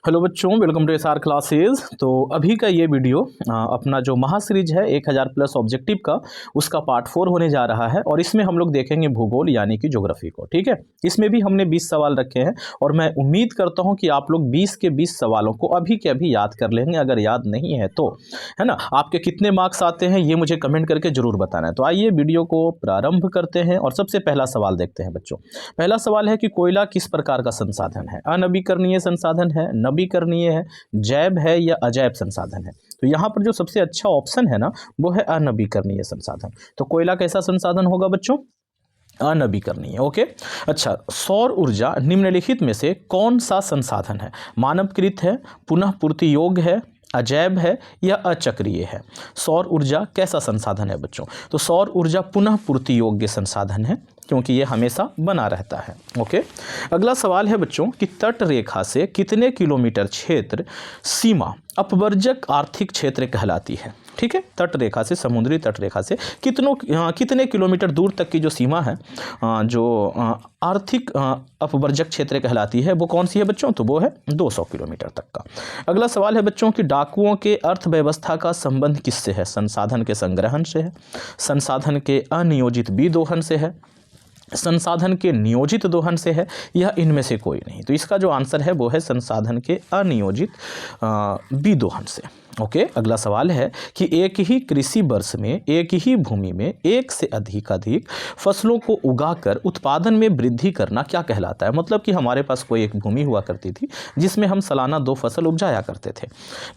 Hello बच्चों, welcome to SR classes. तो अभी का ये वीडियो अपना जो महा सीरीज है 1000 प्लस ऑब्जेक्टिव का, उसका पार्ट 4 होने जा रहा है और इसमें हम लोग देखेंगे भूगोल यानी कि ज्योग्राफी को। ठीक है, इसमें भी हमने 20 सवाल रखे हैं और मैं उम्मीद करता हूं कि आप लोग 20 के 20 सवालों को अभी के अभी याद कर लेंगे। अगर याद नहीं है तो, है ना, आपके कितने मार्क्स आते हैं ये मुझे कमेंट करके जरूर बताना है। तो आइए वीडियो को प्रारंभ करते हैं और सबसे पहला सवाल देखते हैं बच्चों। पहला सवाल है कि कोयला किस प्रकार का संसाधन है? अनवीकरणीय संसाधन है, नवीकरणीय है, जैव है या अजैव संसाधन है? तो यहाँ पर जो सबसे अच्छा ऑप्शन है ना, वो है अनवीकरणीय संसाधन। तो कोयला कैसा संसाधन होगा बच्चों? अनवीकरणीय। ओके, अच्छा, सौर ऊर्जा निम्नलिखित में से कौन सा संसाधन है? मानवकृत है, पुनः पूर्ति योग्य है, अजैव है या अचक्रीय है? सौर ऊर्जा कैसा संसाधन है बच्चों? तो सौर ऊर्जा पुनः पूर्ति योग्य संसाधन है, क्योंकि ये हमेशा बना रहता है। ओके, अगला सवाल है बच्चों कि तट रेखा से कितने किलोमीटर क्षेत्र सीमा अपवर्जक आर्थिक क्षेत्र कहलाती है? ठीक है, तट रेखा से, समुद्री तट रेखा से कितने किलोमीटर दूर तक की जो सीमा है, जो आर्थिक अपवर्जक क्षेत्र कहलाती है, वो कौन सी है बच्चों? तो वो है 200 किलोमीटर तक का। अगला सवाल है बच्चों कि डाकुओं के अर्थव्यवस्था का संबंध किससे है? संसाधन के संग्रहण से है, संसाधन के अनियोजित बीदोहन से है, संसाधन के नियोजित दोहन से है, या इनमें से कोई नहीं? तो इसका जो आंसर है वो है संसाधन के अनियोजित बीदोहन से। ओके, अगला सवाल है कि एक ही कृषि वर्ष में एक ही भूमि में एक से अधिक फसलों को उगाकर उत्पादन में वृद्धि करना क्या कहलाता है? मतलब कि हमारे पास कोई एक भूमि हुआ करती थी जिसमें हम सालाना 2 फसल उपजाया करते थे,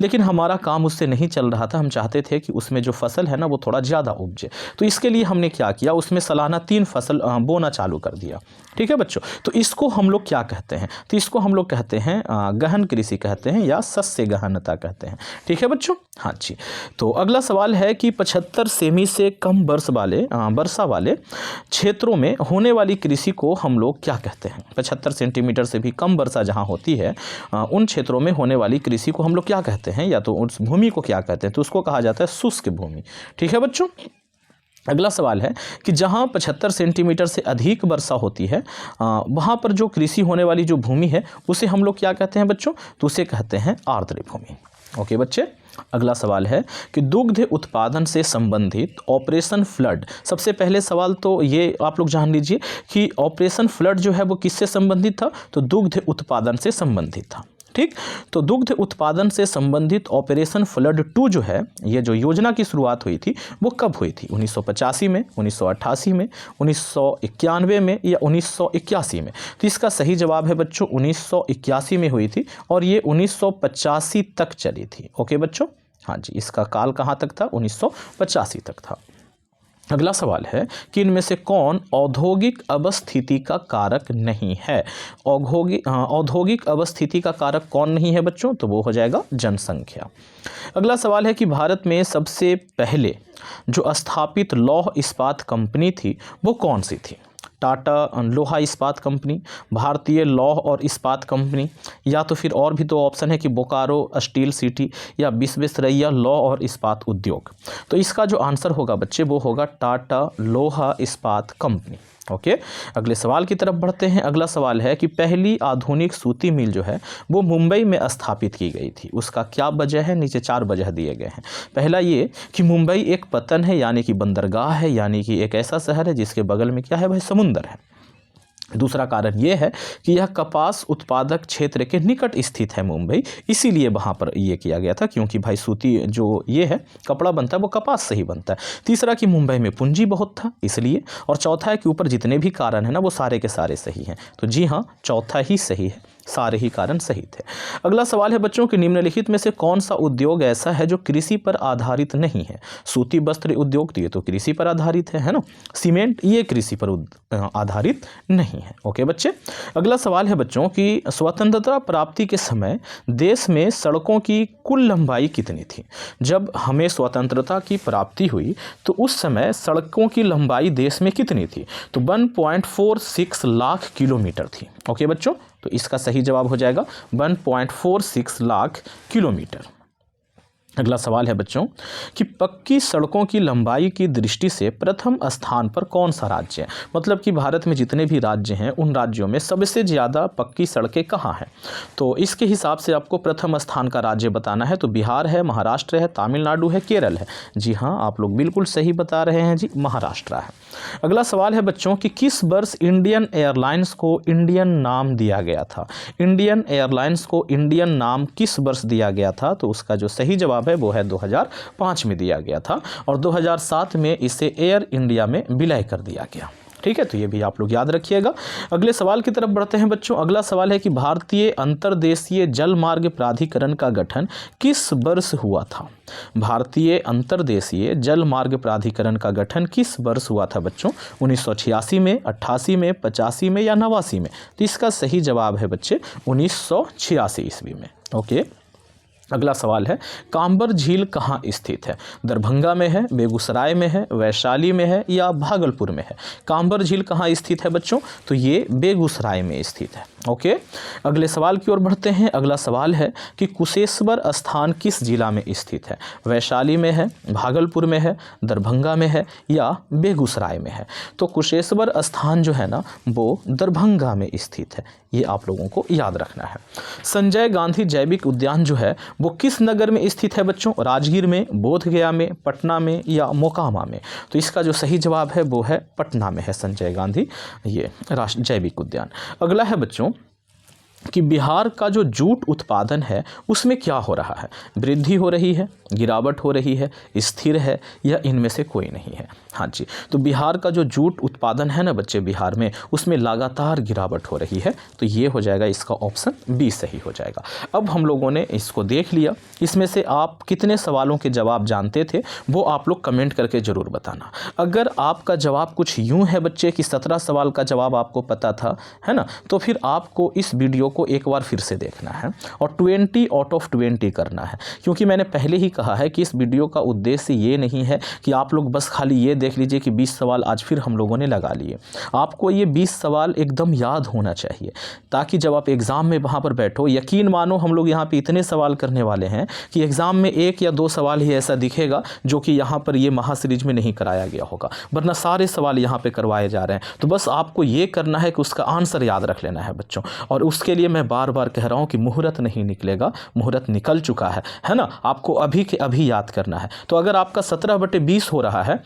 लेकिन हमारा काम उससे नहीं चल रहा था। हम चाहते थे कि उसमें जो फसल है ना वो थोड़ा ज़्यादा उपजे, तो इसके लिए हमने क्या किया, उसमें सालाना 3 फसल बोना चालू कर दिया। ठीक है बच्चों, तो इसको हम लोग क्या कहते हैं? तो इसको हम लोग कहते हैं गहन कृषि कहते हैं, या सस्य गहनता कहते हैं। ठीक है बच्चों, हाँ जी। तो अगला सवाल है कि 75 सेमी से कम वर्षा वाले क्षेत्रों में होने वाली कृषि को हम लोग क्या कहते हैं? 75 सेंटीमीटर से भी कम वर्षा जहाँ होती है, उन क्षेत्रों में होने वाली कृषि को हम लोग क्या कहते हैं, या तो उस भूमि को क्या कहते हैं? तो उसको कहा जाता है शुष्क भूमि। ठीक है बच्चों, अगला सवाल है कि जहाँ 75 सेंटीमीटर से अधिक वर्षा होती है, वहाँ पर जो कृषि होने वाली जो भूमि है उसे हम लोग क्या कहते हैं बच्चों? तो उसे कहते हैं आर्द्र भूमि। ओके बच्चे, अगला सवाल है कि दुग्ध उत्पादन से संबंधित ऑपरेशन फ्लड। सबसे पहले सवाल तो ये आप लोग जान लीजिए कि ऑपरेशन फ्लड जो है वो किससे संबंधित था? तो दुग्ध उत्पादन से संबंधित था। ठीक, तो दुग्ध उत्पादन से संबंधित ऑपरेशन फ्लड 2 जो है, ये जो योजना की शुरुआत हुई थी वो कब हुई थी? 1985 में, 1988 में, 1991 में या 1981 में? तो इसका सही जवाब है बच्चों 1981 में हुई थी और ये 1985 तक चली थी। ओके बच्चों, हाँ जी, इसका काल कहाँ तक था? 1985 तक था। अगला सवाल है कि इनमें से कौन औद्योगिक अवस्थिति का कारक नहीं है? औद्योगिक अवस्थिति का कारक कौन नहीं है बच्चों? तो वो हो जाएगा जनसंख्या। अगला सवाल है कि भारत में सबसे पहले जो स्थापित लौह इस्पात कंपनी थी वो कौन सी थी? टाटा लोहा इस्पात कंपनी, भारतीय लौह और इस्पात कंपनी, या तो फिर और भी 2 ऑप्शन है कि बोकारो स्टील सिटी या विश्वेश्वरैया लौह और इस्पात उद्योग। तो इसका जो आंसर होगा बच्चे वो होगा टाटा लोहा इस्पात कंपनी। ओके, अगले सवाल की तरफ बढ़ते हैं। अगला सवाल है कि पहली आधुनिक सूती मिल जो है वो मुंबई में स्थापित की गई थी, उसका क्या वजह है? नीचे 4 वजह दिए गए हैं। पहला ये कि मुंबई एक पतन है, यानी कि बंदरगाह है, यानी कि एक ऐसा शहर है जिसके बगल में क्या है भाई? समुंदर है। दूसरा कारण ये है कि यह कपास उत्पादक क्षेत्र के निकट स्थित है मुंबई, इसीलिए वहाँ पर ये किया गया था, क्योंकि भाई सूती जो ये है कपड़ा बनता है वो कपास से ही बनता है। तीसरा कि मुंबई में पूंजी बहुत था इसलिए, और चौथा है कि ऊपर जितने भी कारण हैं ना वो सारे के सारे सही हैं। तो जी हाँ, चौथा ही सही है, सारे ही कारण सही थे। अगला सवाल है बच्चों कि निम्नलिखित में से कौन सा उद्योग ऐसा है जो कृषि पर आधारित नहीं है? सूती वस्त्र उद्योग तो ये तो कृषि पर आधारित है ना। सीमेंट ये कृषि पर आधारित नहीं है। ओके बच्चे, अगला सवाल है बच्चों कि स्वतंत्रता प्राप्ति के समय देश में सड़कों की कुल लंबाई कितनी थी? जब हमें स्वतंत्रता की प्राप्ति हुई तो उस समय सड़कों की लंबाई देश में कितनी थी? तो 1.46 लाख किलोमीटर थी। ओके बच्चों, तो इसका सही जवाब हो जाएगा 1.46 लाख किलोमीटर। अगला सवाल है बच्चों कि पक्की सड़कों की लंबाई की दृष्टि से प्रथम स्थान पर कौन सा राज्य है। मतलब कि भारत में जितने भी राज्य हैं उन राज्यों में सबसे ज़्यादा पक्की सड़कें कहाँ हैं। तो इसके हिसाब से आपको प्रथम स्थान का राज्य बताना है। तो बिहार है, महाराष्ट्र है, तमिलनाडु है, केरल है। जी हाँ, आप लोग बिल्कुल सही बता रहे हैं जी, महाराष्ट्र है। अगला सवाल है बच्चों कि किस वर्ष इंडियन एयरलाइंस को इंडियन नाम दिया गया था। इंडियन एयरलाइंस को इंडियन नाम किस वर्ष दिया गया था। तो उसका जो सही जवाब है वो है 2005 में दिया गया था और 2007 में इसे एयर इंडिया में विलय कर दिया गया। ठीक है, तो ये भी आप लोग याद रखिएगा। अगले सवाल की तरफ बढ़ते हैं बच्चों। अगला सवाल है कि भारतीय अंतर्देशीय जल मार्ग प्राधिकरण का गठन किस वर्ष हुआ था। भारतीय अंतर्देशीय जल मार्ग प्राधिकरण का गठन किस वर्ष हुआ था बच्चों। 1986 में, 88 में, 85 में या 89 में। तो इसका सही जवाब है बच्चे 1986 ईस्वी में। ओके। अगला सवाल है कांबर झील कहाँ स्थित है। दरभंगा में है, बेगूसराय में है, वैशाली में है या भागलपुर में है। कांबर झील कहाँ स्थित है बच्चों। तो ये बेगूसराय में स्थित है। ओके। अगले सवाल की ओर बढ़ते हैं। अगला सवाल है कि कुशेश्वर स्थान किस जिला में स्थित है। वैशाली में है, भागलपुर में है, दरभंगा में है या बेगूसराय में है। तो कुशेश्वर स्थान जो है ना वो दरभंगा में स्थित है। ये आप लोगों को याद रखना है। संजय गांधी जैविक उद्यान जो है वो किस नगर में स्थित है बच्चों। राजगीर में, बोधगया में, पटना में या मोकामा में। तो इसका जो सही जवाब है वो है पटना में है संजय गांधी ये जैविक उद्यान। अगला है बच्चों कि बिहार का जो जूट उत्पादन है उसमें क्या हो रहा है। वृद्धि हो रही है, गिरावट हो रही है, स्थिर है या इनमें से कोई नहीं है। हाँ जी, तो बिहार का जो जूट उत्पादन है ना बच्चे बिहार में, उसमें लगातार गिरावट हो रही है। तो ये हो जाएगा, इसका ऑप्शन बी सही हो जाएगा। अब हम लोगों ने इसको देख लिया। इसमें से आप कितने सवालों के जवाब जानते थे वो आप लोग कमेंट करके ज़रूर बताना। अगर आपका जवाब कुछ यूँ है बच्चे कि 17 सवाल का जवाब आपको पता था, है ना, तो फिर आपको इस वीडियो को एक बार फिर से देखना है और 20 आउट ऑफ 20 करना है। क्योंकि मैंने पहले ही कहा है कि इस वीडियो का उद्देश्य ये नहीं है कि आप लोग बस खाली ये देख लीजिए कि 20 सवाल आज फिर हम लोगों ने लगा लिए। आपको ये 20 सवाल एकदम याद होना चाहिए ताकि जब आप एग्ज़ाम में वहाँ पर बैठो, यकीन मानो हम लोग यहाँ पे इतने सवाल करने वाले हैं कि एग्ज़ाम में 1 या 2 सवाल ही ऐसा दिखेगा जो कि यहाँ पर ये महासीरीज में नहीं कराया गया होगा, वरना सारे सवाल यहाँ पे करवाए जा रहे हैं। तो बस आपको ये करना है कि उसका आंसर याद रख लेना है बच्चों। और उसके लिए मैं बार बार कह रहा हूँ कि मुहूर्त नहीं निकलेगा, मुहूर्त निकल चुका है ना। आपको अभी के अभी याद करना है। तो अगर आपका 17/20 हो रहा है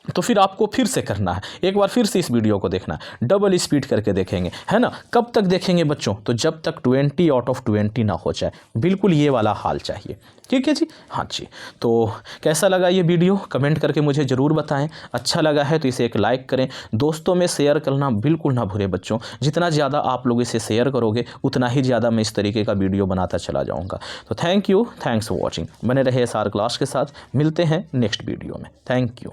तो फिर आपको फिर से करना है, एक बार फिर से इस वीडियो को देखना है, डबल स्पीड करके देखेंगे, है ना। कब तक देखेंगे बच्चों, तो जब तक 20 आउट ऑफ 20 ना हो जाए। बिल्कुल ये वाला हाल चाहिए, ठीक है जी। हाँ जी, तो कैसा लगा ये वीडियो कमेंट करके मुझे ज़रूर बताएं। अच्छा लगा है तो इसे एक लाइक करें, दोस्तों में शेयर करना बिल्कुल ना भूलें बच्चों। जितना ज़्यादा आप लोग इसे शेयर करोगे उतना ही ज़्यादा मैं इस तरीके का वीडियो बनाता चला जाऊँगा। तो thank you, thanks for watching. बने रहे SR क्लास के साथ, मिलते हैं नेक्स्ट वीडियो में। Thank you.